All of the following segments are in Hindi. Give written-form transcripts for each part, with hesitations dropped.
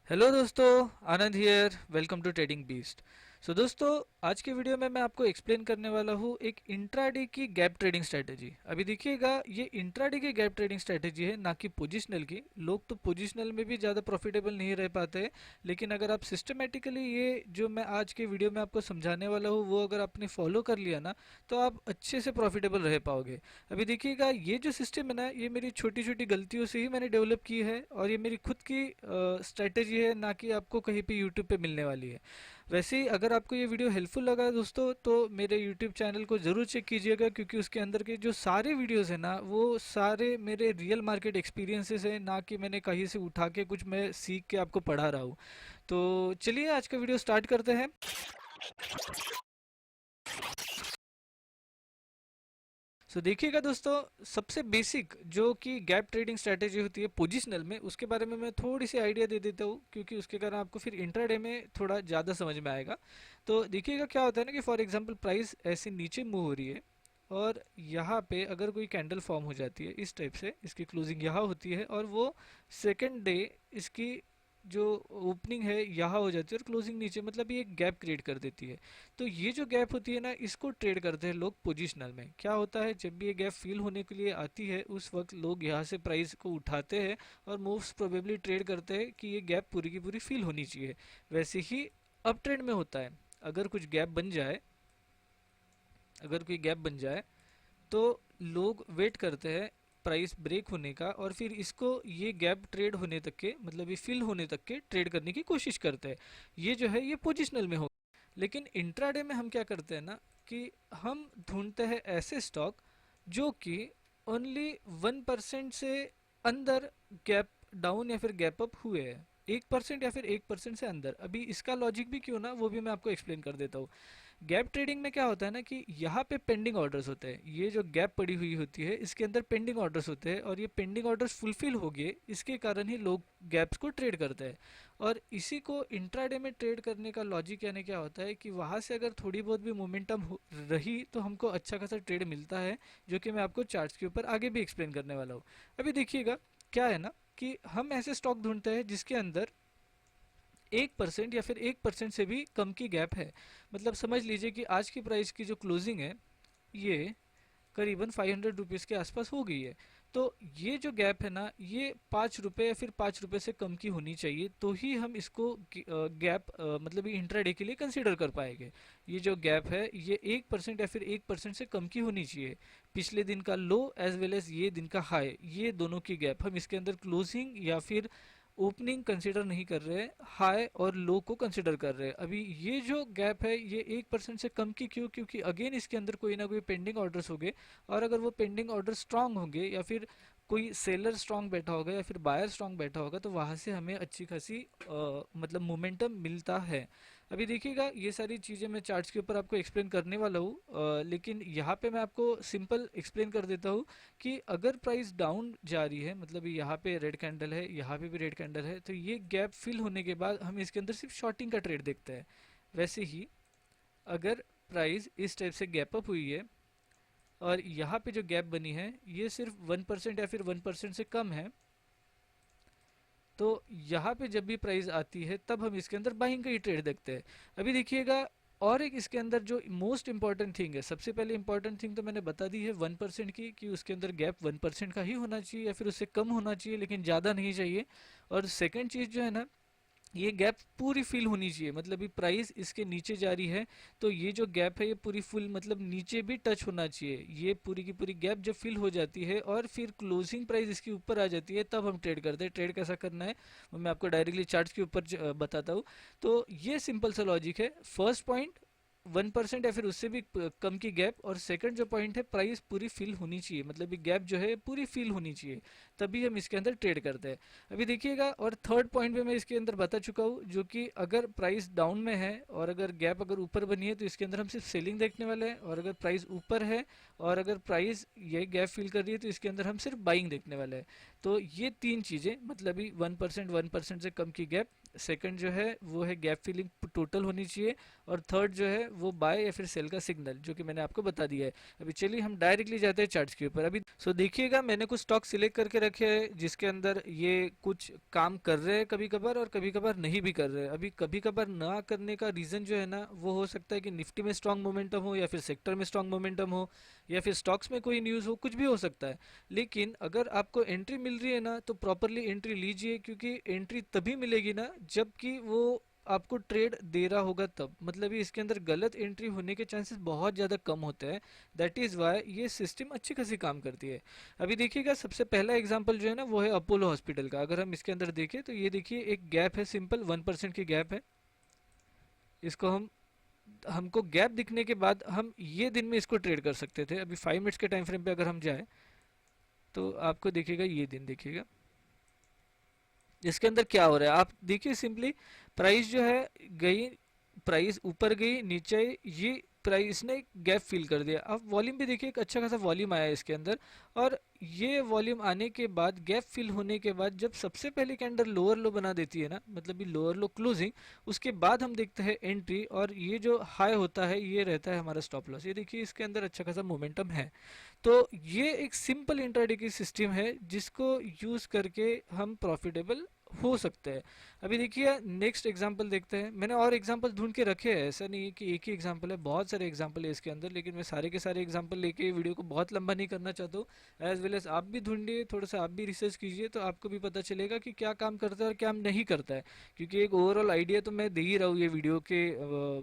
हेलो दोस्तों, Anand here. Welcome to trading beast. So दोस्तों, आज के वीडियो में मैं आपको एक्सप्लेन करने वाला हूँ एक इंट्राडे की गैप ट्रेडिंग स्ट्रेटेजी। अभी देखिएगा, ये इंट्राडे की गैप ट्रेडिंग स्ट्रेटेजी है, ना कि पोजिशनल की। लोग तो पोजिशनल में भी ज़्यादा प्रॉफिटेबल नहीं रह पाते हैं, लेकिन अगर आप सिस्टमेटिकली ये जो मैं आज के वीडियो में आपको समझाने वाला हूँ वो अगर आपने फॉलो कर लिया ना, तो आप अच्छे से प्रॉफिटेबल रह पाओगे। अभी देखिएगा, ये जो सिस्टम है ना, ये मेरी छोटी छोटी गलतियों से ही मैंने डेवलप की है, और ये मेरी खुद की स्ट्रेटेजी है, ना कि आपको कहीं पे यूट्यूब पे मिलने वाली है। वैसे ही अगर आपको ये वीडियो हेल्पफुल लगा दोस्तों, तो मेरे यूट्यूब चैनल को ज़रूर चेक कीजिएगा, क्योंकि उसके अंदर के जो सारे वीडियोस हैं ना, वो सारे मेरे रियल मार्केट एक्सपीरियंसेस हैं, ना कि मैंने कहीं से उठा के कुछ मैं सीख के आपको पढ़ा रहा हूँ। तो चलिए आज का वीडियो स्टार्ट करते हैं। देखिएगा दोस्तों, सबसे बेसिक जो कि गैप ट्रेडिंग स्ट्रेटेजी होती है पोजिशनल में, उसके बारे में मैं थोड़ी सी आइडिया दे देता हूँ, क्योंकि उसके कारण आपको फिर इंट्राडे में थोड़ा ज़्यादा समझ में आएगा। तो देखिएगा क्या होता है ना, कि फॉर एग्जांपल प्राइस ऐसे नीचे मूव हो रही है, और यहाँ पे अगर कोई कैंडल फॉर्म हो जाती है इस टाइप से, इसकी क्लोजिंग यहाँ होती है, और वो सेकेंड डे इसकी जो ओपनिंग है यहाँ हो जाती है, और क्लोजिंग नीचे, मतलब ये एक गैप क्रिएट कर देती है। तो ये जो गैप होती है ना, इसको ट्रेड करते हैं लोग पोजिशनल में। क्या होता है, जब भी ये गैप फिल होने के लिए आती है, उस वक्त लोग यहाँ से प्राइस को उठाते हैं और मोस्ट प्रोबेबली ट्रेड करते हैं कि ये गैप पूरी की पूरी फिल होनी चाहिए। वैसे ही अप ट्रेंड में होता है, अगर कुछ गैप बन जाए, अगर कोई गैप बन जाए, तो लोग वेट करते हैं प्राइस ब्रेक होने का, और फिर इसको ये गैप ट्रेड होने तक के, मतलब ये फिल होने तक के ट्रेड करने की कोशिश करते हैं। ये जो है ये पोजिशनल में हो। लेकिन इंट्राडे में हम क्या करते हैं ना, कि हम ढूंढते हैं ऐसे स्टॉक जो कि ओनली 1% से अंदर गैप डाउन या फिर गैप अप हुए हैं। 1% या फिर 1% से अंदर। अभी इसका लॉजिक भी क्यों ना, वो भी मैं आपको एक्सप्लेन कर देता हूँ। गैप ट्रेडिंग में क्या होता है ना, कि यहाँ पे पेंडिंग ऑर्डर्स होते हैं। ये जो गैप पड़ी हुई होती है, इसके अंदर पेंडिंग ऑर्डर्स होते हैं, और ये पेंडिंग ऑर्डर्स फुलफिल हो गए, इसके कारण ही लोग गैप्स को ट्रेड करते हैं। और इसी को इंट्राडे में ट्रेड करने का लॉजिक यानी क्या होता है, कि वहाँ से अगर थोड़ी बहुत भी मोमेंटम रही, तो हमको अच्छा खासा ट्रेड मिलता है, जो कि मैं आपको चार्ट्स के ऊपर आगे भी एक्सप्लेन करने वाला हूँ। अभी देखिएगा क्या है ना, कि हम ऐसे स्टॉक ढूंढते हैं जिसके अंदर 1% या फिर 1% से भी कम की गैप है। मतलब समझ लीजिए कि आज की प्राइस की जो क्लोजिंग है, ये करीबन 500 रुपीज़ के आसपास हो गई है। तो ये जो गैप है ना, ये 5 रुपये या फिर 5 रुपये से कम की होनी चाहिए, तो ही हम इसको गैप मतलब ये इंट्राडे के लिए कंसीडर कर पाएंगे। ये जो गैप है, ये 1% या फिर 1% से कम की होनी चाहिए। पिछले दिन का लो एज वेल एज ये दिन का हाई, ये दोनों की गैप, हम इसके अंदर क्लोजिंग या फिर ओपनिंग कंसिडर नहीं कर रहे हैं, हाई और लो को कंसिडर कर रहे हैं। अभी ये जो गैप है, ये 1% से कम की क्यों, क्योंकि अगेन इसके अंदर कोई ना कोई पेंडिंग ऑर्डर्स होंगे, और अगर वो पेंडिंग ऑर्डर स्ट्रांग होंगे, या फिर कोई सेलर स्ट्रांग बैठा होगा, या फिर बायर स्ट्रांग बैठा होगा, तो वहां से हमें अच्छी खासी मतलब मोमेंटम मिलता है। अभी देखिएगा, ये सारी चीज़ें मैं चार्ट्स के ऊपर आपको एक्सप्लेन करने वाला हूँ, लेकिन यहाँ पे मैं आपको सिंपल एक्सप्लेन कर देता हूँ, कि अगर प्राइस डाउन जा रही है, मतलब यहाँ पे रेड कैंडल है, यहाँ पे भी रेड कैंडल है, तो ये गैप फिल होने के बाद हम इसके अंदर सिर्फ शॉर्टिंग का ट्रेड देखते हैं। वैसे ही अगर प्राइस इस टाइप से गैप अप हुई है, और यहाँ पे जो गैप बनी है, ये सिर्फ 1% या फिर 1% से कम है, तो यहाँ पे जब भी प्राइस आती है, तब हम इसके अंदर बाइंग का ही ट्रेड देखते हैं। अभी देखिएगा, और एक इसके अंदर जो मोस्ट इंपॉर्टेंट थिंग है, सबसे पहले इंपॉर्टेंट थिंग तो मैंने बता दी है 1% की, कि उसके अंदर गैप 1% का ही होना चाहिए, या फिर उससे कम होना चाहिए, लेकिन ज़्यादा नहीं चाहिए। और सेकंड चीज़ जो है ना, ये गैप पूरी फिल होनी चाहिए। मतलब ये प्राइस इसके नीचे जा रही है, तो ये जो गैप है ये पूरी फुल, मतलब नीचे भी टच होना चाहिए। ये पूरी की पूरी गैप जब फिल हो जाती है, और फिर क्लोजिंग प्राइस इसके ऊपर आ जाती है, तब हम ट्रेड करते हैं। ट्रेड कैसा करना है वो मैं आपको डायरेक्टली चार्ट्स के ऊपर बताता हूँ। तो ये सिंपल सा लॉजिक है। फर्स्ट पॉइंट, 1% या फिर उससे भी कम की गैप, और सेकंड जो पॉइंट है, प्राइस पूरी फिल होनी चाहिए, मतलब ये गैप जो है पूरी फिल होनी चाहिए, तभी हम इसके अंदर ट्रेड करते हैं। अभी देखिएगा, और थर्ड पॉइंट पे मैं इसके अंदर बता चुका हूँ, जो कि अगर प्राइस डाउन में है, और अगर गैप अगर ऊपर बनी है, तो इसके अंदर हम सिर्फ सेलिंग देखने वाले हैं, और अगर प्राइस ऊपर है, और अगर प्राइस ये गैप फिल कर रही है, तो इसके अंदर हम सिर्फ बाइंग देखने वाले हैं। तो ये तीन चीज़ें, मतलब ही 1% से कम की गैप, सेकंड जो है वो है गैप फिलिंग टोटल होनी चाहिए, और थर्ड जो है वो बाय या फिर सेल का सिग्नल, जो कि मैंने आपको बता दिया है। अभी चलिए हम डायरेक्टली जाते हैं चार्ट्स के ऊपर। अभी देखिएगा, मैंने कुछ स्टॉक सिलेक्ट करके रखे हैं जिसके अंदर ये कुछ काम कर रहे हैं कभी कभार और कभी कभार नहीं भी कर रहे हैं। अभी कभी कभार ना करने का रीज़न जो है ना वो हो सकता है कि निफ्टी में स्ट्रांग मोमेंटम हो, या फिर सेक्टर में स्ट्रांग मोमेंटम हो, या फिर स्टॉक्स में कोई न्यूज़ हो, कुछ भी हो सकता है। लेकिन अगर आपको एंट्री मिल रही है ना तो प्रॉपरली एंट्री लीजिए, क्योंकि एंट्री तभी मिलेगी ना जबकि वो आपको ट्रेड दे रहा होगा तब। मतलब ये इसके अंदर गलत एंट्री होने के चांसेस बहुत ज़्यादा कम होते हैं। दैट इज़ वाई ये सिस्टम अच्छी खासी काम करती है। अभी देखिएगा सबसे पहला एग्जांपल जो है ना वो है अपोलो हॉस्पिटल का। अगर हम इसके अंदर देखें तो ये देखिए एक गैप है, सिंपल 1% की गैप है। इसको हमको गैप दिखने के बाद हम ये दिन में इसको ट्रेड कर सकते थे। अभी 5 मिनट्स के टाइम फ्रेम पे अगर हम जाए तो आपको देखिएगा, ये दिन देखिएगा इसके अंदर क्या हो रहा है। आप देखिए सिंपली प्राइस जो है गई, प्राइस ऊपर गई नीचे आई, ये प्राइस ने गैप फिल कर दिया। अब वॉल्यूम भी देखिए एक अच्छा खासा वॉल्यूम आया है इसके अंदर, और ये वॉल्यूम आने के बाद गैप फिल होने के बाद जब सबसे पहले कैंडल लोअर लो बना देती है ना, मतलब ये लोअर लो क्लोजिंग, उसके बाद हम देखते हैं एंट्री, और ये जो हाई होता है ये रहता है हमारा स्टॉप लॉस। ये देखिए इसके अंदर अच्छा खासा मोमेंटम है। तो ये एक सिंपल इंट्राडे की सिस्टम है जिसको यूज करके हम प्रॉफिटेबल हो सकते हैं। अभी देखिए नेक्स्ट एग्जांपल देखते हैं। मैंने और एग्जांपल ढूंढ के रखे हैं, ऐसा नहीं है कि एक ही एग्जांपल है, बहुत सारे एग्जांपल है इसके अंदर, लेकिन मैं सारे के सारे एग्जांपल लेके वीडियो को बहुत लंबा नहीं करना चाहता हूँ। एज वेल एज आप भी ढूंढिए, थोड़ा सा आप भी रिसर्च कीजिए, तो आपको भी पता चलेगा कि क्या काम करता है और क्या नहीं करता है, क्योंकि एक ओवरऑल आइडिया तो मैं दे ही रहा हूँ ये वीडियो के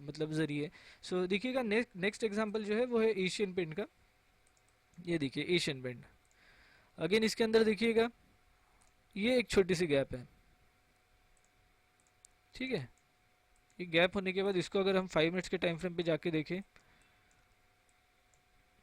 मतलब जरिए। सो देखिएगा नेक्स्ट एग्जाम्पल जो है वो है एशियन पेंट का। ये देखिए एशियन पेंट, अगेन इसके अंदर देखिएगा ये एक छोटी सी गैप है, ठीक है। ये गैप होने के बाद इसको अगर हम 5 मिनट्स के टाइम फ्रेम पे जाके देखें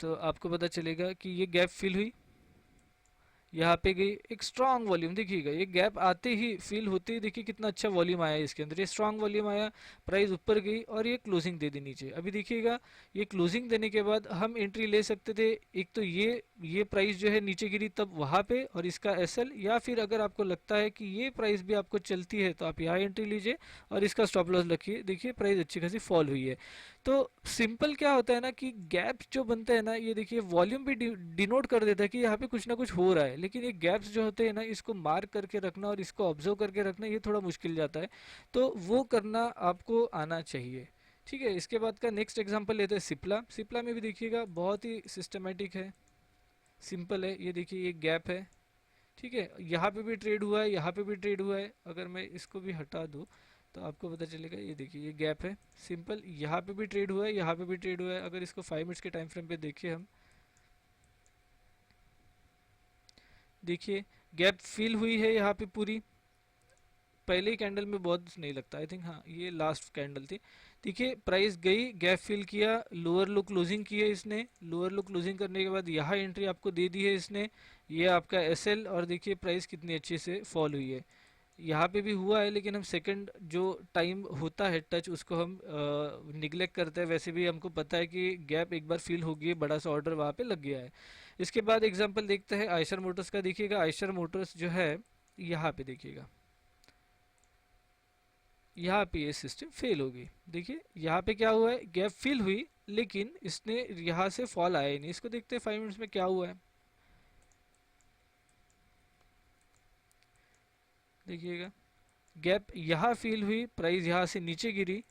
तो आपको पता चलेगा कि ये गैप फिल हुई, यहाँ पे गई एक स्ट्रांग वॉल्यूम, देखिएगा ये गैप आते ही फिल होते ही देखिए कितना अच्छा वॉल्यूम आया इसके अंदर, ये स्ट्रांग वॉल्यूम आया, प्राइस ऊपर गई और ये क्लोजिंग दे दी नीचे। अभी देखिएगा ये क्लोजिंग देने के बाद हम एंट्री ले सकते थे, एक तो ये प्राइस जो है नीचे गिरी तब वहाँ पे और इसका एसएल, या फिर अगर आपको लगता है कि ये प्राइस भी आपको चलती है तो आप यहाँ एंट्री लीजिए और इसका स्टॉप लॉस रखिए। देखिए प्राइस अच्छी खासी फॉल हुई है। तो सिंपल क्या होता है ना कि गैप जो बनते हैं ना, ये देखिए वॉल्यूम भी डिनोट कर देता है कि यहाँ पे कुछ ना कुछ हो रहा है, लेकिन ये गैप्स जो होते हैं ना इसको मार्क करके रखना और इसको ऑब्जर्व करके रखना ये थोड़ा मुश्किल जाता है, तो वो करना आपको आना चाहिए, ठीक है। इसके बाद का नेक्स्ट एग्जांपल लेते हैं सिप्ला। सिप्ला में भी देखिएगा बहुत ही सिस्टमेटिक है, सिंपल है। ये देखिए ये गैप है, ठीक है, यहाँ पे भी ट्रेड हुआ है, यहाँ पे भी ट्रेड हुआ है। अगर मैं इसको भी हटा दूँ तो आपको पता चलेगा, ये देखिए ये गैप है, सिंपल, यहाँ पे भी ट्रेड हुआ है, यहाँ पे भी ट्रेड हुआ है। अगर इसको 5 मिनट्स के टाइम फ्रेम पे देखिए हम, देखिए गैप फिल हुई है यहाँ पे पूरी, पहले ही कैंडल में बहुत नहीं लगता, आई थिंक हाँ ये लास्ट कैंडल थी। देखिए प्राइस गई, गैप फिल किया, लोअर लो क्लोजिंग की है इसने, लोअर लो क्लोजिंग करने के बाद यहाँ एंट्री आपको दे दी है इसने, ये आपका एसएल, और देखिए प्राइस कितनी अच्छे से फॉल हुई है। यहाँ पे भी हुआ है, लेकिन हम सेकंड जो टाइम होता है टच उसको हम निगलेक्ट करते हैं। वैसे भी हमको पता है कि गैप एक बार फिल हो गई है, बड़ा सा ऑर्डर वहाँ पे लग गया है। इसके बाद एग्जांपल देखते हैं आयशर मोटर्स का। देखिएगा आयशर मोटर्स जो है यहाँ पे देखिएगा, यहाँ पे ये सिस्टम फेल हो गई। देखिए यहाँ पे क्या हुआ है, गैप फिल हुई लेकिन इसने यहाँ से फॉल आया ही नहीं। इसको देखते हैं 5 मिनट्स में क्या हुआ है। देखिएगा गैप यहाँ फिल हुई, प्राइस यहाँ से नीचे गिरी,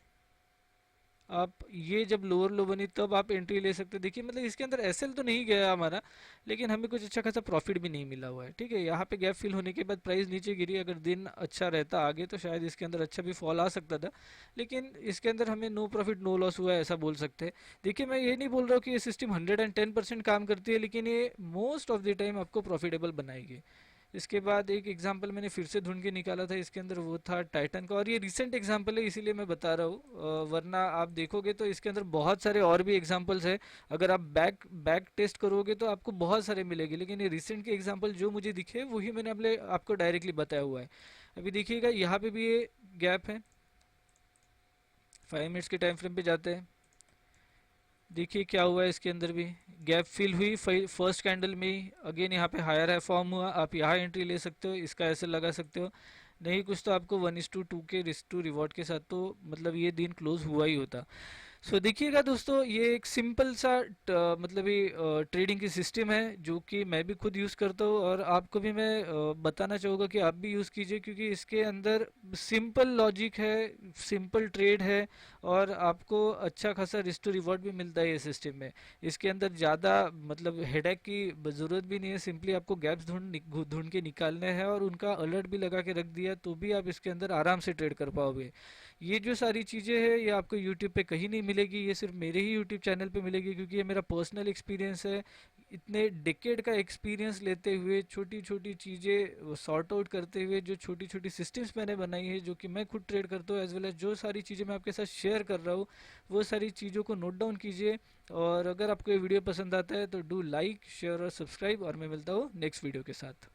आप ये जब लोअर लो बनी तब आप एंट्री ले सकते हैं। देखिए मतलब इसके अंदर एसएल तो नहीं गया हमारा, लेकिन हमें कुछ अच्छा खासा प्रॉफिट भी नहीं मिला हुआ है, ठीक है। यहाँ पे गैप फिल होने के बाद प्राइस नीचे गिरी, अगर दिन अच्छा रहता आगे तो शायद इसके अंदर अच्छा भी फॉल आ सकता था, लेकिन इसके अंदर हमें नो प्रॉफिट नो लॉस हुआ है, ऐसा बोल सकते हैं। देखिए मैं ये नहीं बोल रहा हूँ कि ये सिस्टम 110% काम करती है, लेकिन ये मोस्ट ऑफ द टाइम आपको प्रॉफिटेबल बनाएगी। इसके बाद एक एग्जांपल मैंने फिर से ढूंढ के निकाला था इसके अंदर, वो था टाइटन का, और ये रिसेंट एग्जांपल है इसीलिए मैं बता रहा हूँ, वरना आप देखोगे तो इसके अंदर बहुत सारे और भी एग्जांपल्स है। अगर आप बैक बैक टेस्ट करोगे तो आपको बहुत सारे मिलेंगे, लेकिन ये रिसेंट के एग्जांपल जो मुझे दिखे वही मैंने अपने आपको डायरेक्टली बताया हुआ है। अभी देखिएगा यहाँ पे भी ये गैप है, 5 मिनट्स के टाइम फ्रेम पे जाते हैं। देखिए क्या हुआ है इसके अंदर भी, गैप फिल हुई फर्स्ट कैंडल में ही, अगेन यहाँ पे हायर है फॉर्म हुआ, आप यहाँ एंट्री ले सकते हो, इसका ऐसे लगा सकते हो। नहीं कुछ तो आपको 1:2 के रिस्क टू रिवॉर्ड के साथ तो मतलब ये दिन क्लोज हुआ ही होता। सो देखिएगा दोस्तों, ये एक सिंपल सा मतलब ये ट्रेडिंग की सिस्टम है जो कि मैं भी खुद यूज़ करता हूँ, और आपको भी मैं बताना चाहूँगा कि आप भी यूज़ कीजिए, क्योंकि इसके अंदर सिंपल लॉजिक है, सिंपल ट्रेड है, और आपको अच्छा खासा रिस्क टू रिवॉर्ड भी मिलता है ये सिस्टम में। इसके अंदर ज़्यादा मतलब हेडेक की ज़रूरत भी नहीं है, सिंपली आपको गैप्स ढूंढ के निकालने हैं और उनका अलर्ट भी लगा के रख दिया तो भी आप इसके अंदर आराम से ट्रेड कर पाओगे। ये जो सारी चीज़ें हैं ये आपको यूट्यूब पे कहीं नहीं मिलेगी, ये सिर्फ मेरे ही यूट्यूब चैनल पे मिलेगी, क्योंकि ये मेरा पर्सनल एक्सपीरियंस है। इतने डिकेड का एक्सपीरियंस लेते हुए, छोटी छोटी चीज़ें सॉर्ट आउट करते हुए, जो छोटी छोटी सिस्टम्स मैंने बनाई है जो कि मैं खुद ट्रेड करता हूँ, एज वेल एज जो सारी चीज़ें मैं आपके साथ शेयर कर रहा हूँ, वो सारी चीज़ों को नोट डाउन कीजिए। और अगर आपको ये वीडियो पसंद आता है तो डू लाइक शेयर और सब्सक्राइब, और मैं मिलता हूँ नेक्स्ट वीडियो के साथ।